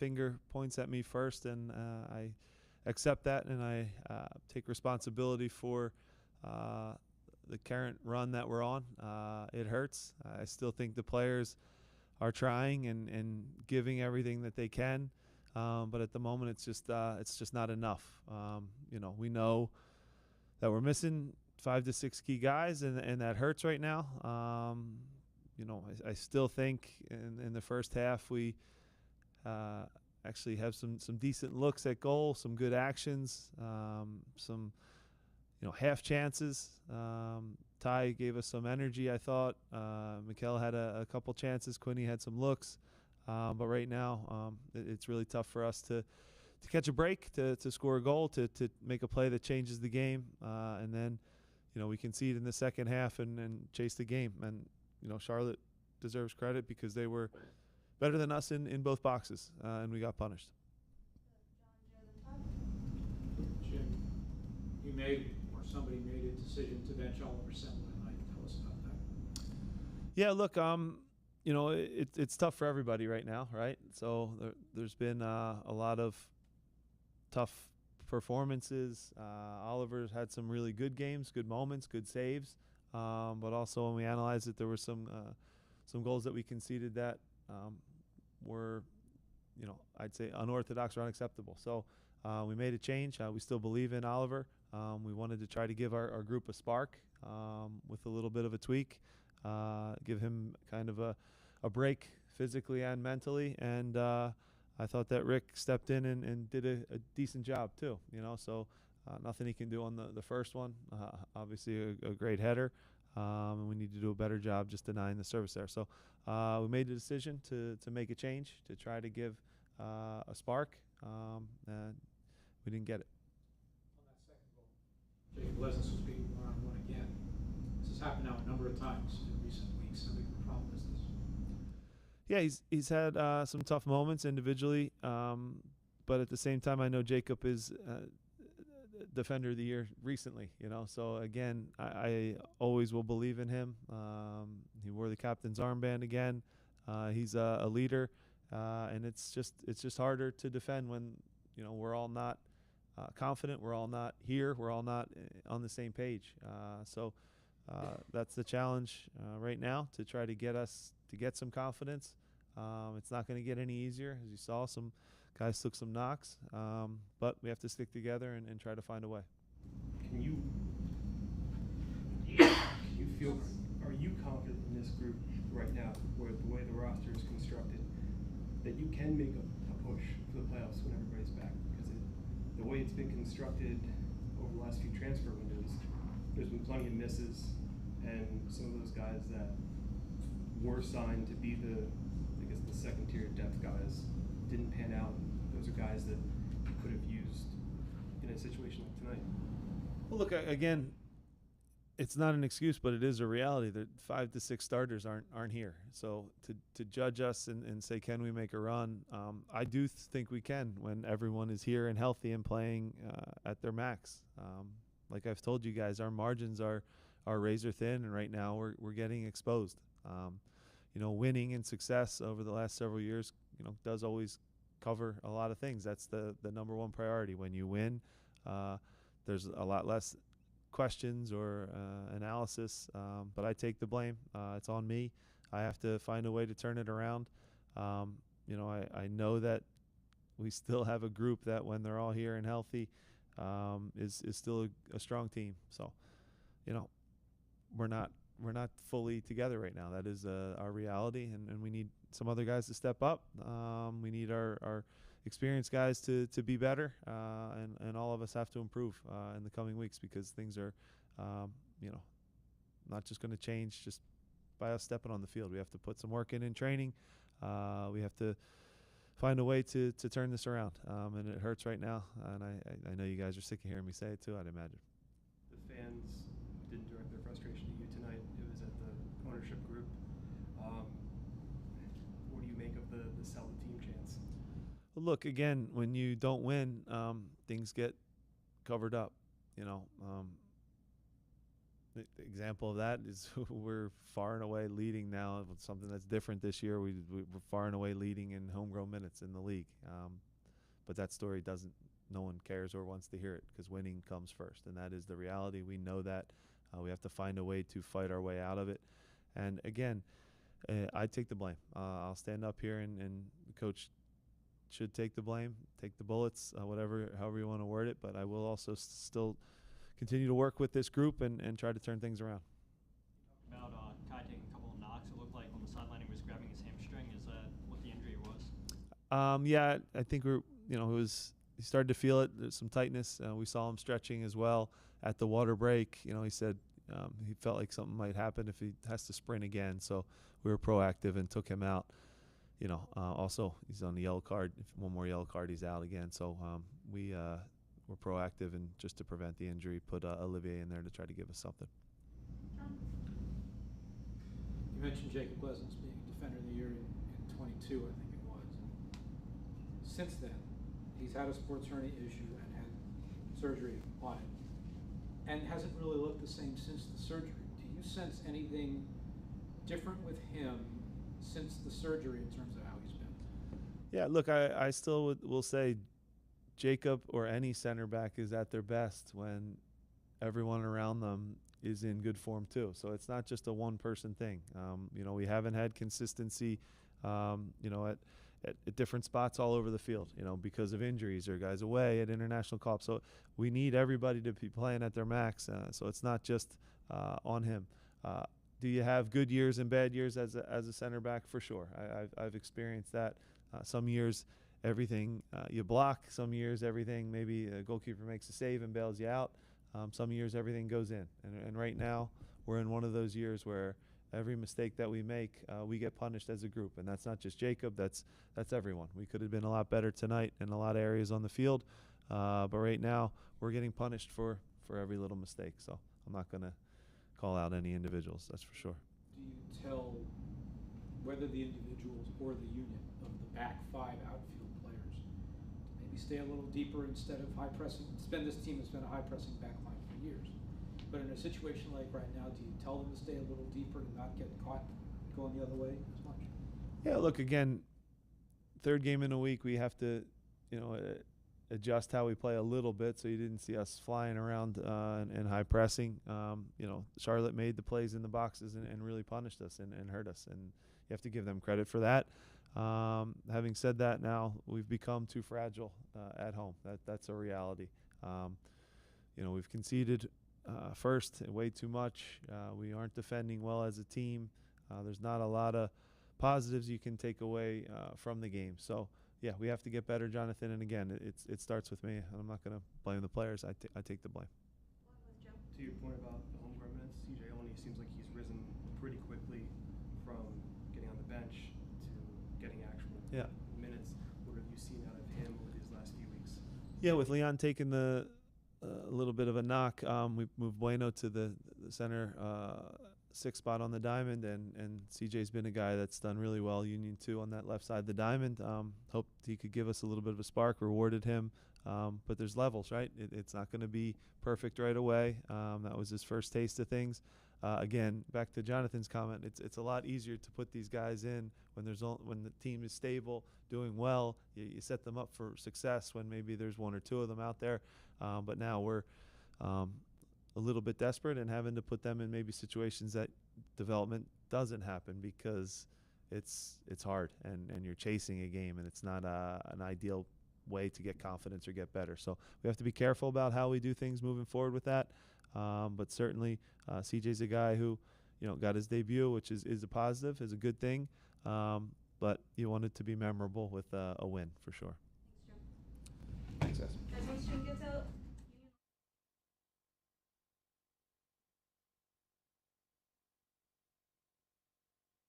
finger points at me first, and I accept that, and I take responsibility for the current run that we're on. It hurts. I still think the players are trying and giving everything that they can, but at the moment it's just not enough. We know that we're missing 5 to 6 key guys, and that hurts right now. I still think in the first half we actually have some decent looks at goal, some good actions, some half chances. Ty gave us some energy, I thought. Mikel had a couple chances. Quinny had some looks. But right now, it's really tough for us to catch a break, to score a goal, to make a play that changes the game. And then, we concede in the second half and chase the game. And, Charlotte deserves credit because they were better than us in both boxes, and we got punished. Jim, you made, or somebody made a decision to bench Oliver Semler tonight. Tell us about that. Yeah, look, it's tough for everybody right now, right? So there's been a lot of tough performances. Oliver's had some really good games, good moments, good saves, but also when we analyzed it, there were some goals that we conceded that were, I'd say unorthodox or unacceptable. So we made a change. We still believe in Oliver. We wanted to try to give our group a spark with a little bit of a tweak, give him kind of a break physically and mentally. And I thought that Rick stepped in and did a decent job too. So nothing he can do on the first one. Obviously a great header. And we need to do a better job just denying the service there. So we made the decision to make a change, to try to give a spark, and we didn't get it. On that second goal, Jacob Lesnes was beaten one-on-one again. This has happened now a number of times in recent weeks. How big of a problem is this? Yeah, he's had some tough moments individually, but at the same time, I know Jacob is Defender of the Year recently. So again, I always will believe in him. He wore the captain's armband again. He's a leader, and it's just harder to defend when we're all not confident. We're all not here. We're all not on the same page. So that's the challenge right now, to try to get some confidence. It's not going to get any easier. As you saw, some guys took some knocks, but we have to stick together and try to find a way. Can you feel, are you confident in this group right now, where the way the roster is constructed, that you can make a push for the playoffs when everybody's back? Because the way it's been constructed over the last few transfer windows, there's been plenty of misses, and some of those guys that were signed to be the second tier depth guys didn't pan out. Those are guys that you could have used in a situation like tonight. Well, look, again, it's not an excuse, but it is a reality that 5 to 6 starters aren't here. So to judge us and say, can we make a run? I do think we can when everyone is here and healthy and playing at their max. Like I've told you guys, our margins are razor thin, and right now we're getting exposed. Winning and success over the last several years, does always cover a lot of things. That's the number one priority. When you win, there's a lot less questions or analysis, but I take the blame. It's on me. I have to find a way to turn it around. I know that we still have a group that, when they're all here and healthy, is still a strong team. So, we're not fully together right now. That is our reality, and we need some other guys to step up. We need our experienced guys to be better, and all of us have to improve in the coming weeks, because things are, not just going to change just by us stepping on the field. We have to put some work in training. We have to find a way to turn this around, and it hurts right now. And I know you guys are sick of hearing me say it too, I'd imagine. The fans didn't direct their frustration to you tonight. It was at the ownership group. What do you make of the sell the team chance? Well, look, again, when you don't win, things get covered up. The example of that is we're far and away leading now. With something that's different this year. We're far and away leading in homegrown minutes in the league. But that story doesn't. No one cares or wants to hear it because winning comes first, and that is the reality. We know that. We have to find a way to fight our way out of it. And again, I take the blame. I'll stand up here and the coach should take the blame, take the bullets, however you want to word it. But I will also still continue to work with this group and try to turn things around. You talked about Kai taking a couple of knocks. It looked like on the sideline he was grabbing his hamstring. Is that what the injury was? Yeah, I think he started to feel it. There's some tightness. We saw him stretching as well at the water break. He said he felt like something might happen if he has to sprint again. So we were proactive and took him out. Also he's on the yellow card. If one more yellow card, he's out again. So we were proactive and just to prevent the injury, put Olivier in there to try to give us something. You mentioned Jacob Lesens being Defender of the Year in 22, I think it was. And since then, he's had a sports hernia issue and had surgery on it, and hasn't really looked the same since the surgery. Do you sense anything different with him since the surgery in terms of how he's been? Yeah, look, I still will say Jacob or any center back is at their best when everyone around them is in good form too. So it's not just a one-person thing. We haven't had consistency, at different spots all over the field, because of injuries or guys away at international call-ups. So we need everybody to be playing at their max. So it's not just on him. Do you have good years and bad years as a center back? For sure. I've experienced that. Some years everything you block. Some years everything, maybe a goalkeeper makes a save and bails you out. Some years everything goes in. And right now we're in one of those years where every mistake that we make, we get punished as a group. And that's not just Jacob, that's everyone. We could have been a lot better tonight in a lot of areas on the field. But right now we're getting punished for every little mistake. So I'm not going to call out any individuals, that's for sure. Do you tell whether the individuals or the unit of the back five outfield players to maybe stay a little deeper instead of high pressing? This team has been a high pressing back line for years. But in a situation like right now, do you tell them to stay a little deeper and not get caught going the other way as much? Yeah, look, again, third game in a week, we have to, adjust how we play a little bit, so you didn't see us flying around and high pressing. Charlotte made the plays in the boxes and really punished us and hurt us, and you have to give them credit for that. Having said that, now we've become too fragile at home. That's a reality. We've conceded first way too much. We aren't defending well as a team. There's not a lot of positives you can take away from the game. So yeah, we have to get better, Jonathan. And again, it starts with me. I'm not going to blame the players. I take the blame. To your point about the homegrown minutes, CJ Only seems like he's risen pretty quickly from getting on the bench to getting actual minutes. What have you seen out of him over these last few weeks? Yeah, with Leon taking a little bit of a knock, we moved Bueno to the center sixth spot on the diamond, and CJ's been a guy that's done really well, Union 2 on that left side of the diamond. Hoped he could give us a little bit of a spark, rewarded him, but there's levels, right? It's not going to be perfect right away. That was his first taste of things. Again, back to Jonathan's comment, it's a lot easier to put these guys in when when the team is stable, doing well. You set them up for success when maybe there's one or two of them out there, but now we're a little bit desperate and having to put them in maybe situations that development doesn't happen because it's hard and you're chasing a game, and it's not an ideal way to get confidence or get better. So we have to be careful about how we do things moving forward with that. But certainly CJ's a guy who got his debut, which is a positive, is a good thing. But you want it to be memorable with a win for sure. Thanks, Joe. Thanks, guys. As one student gets out,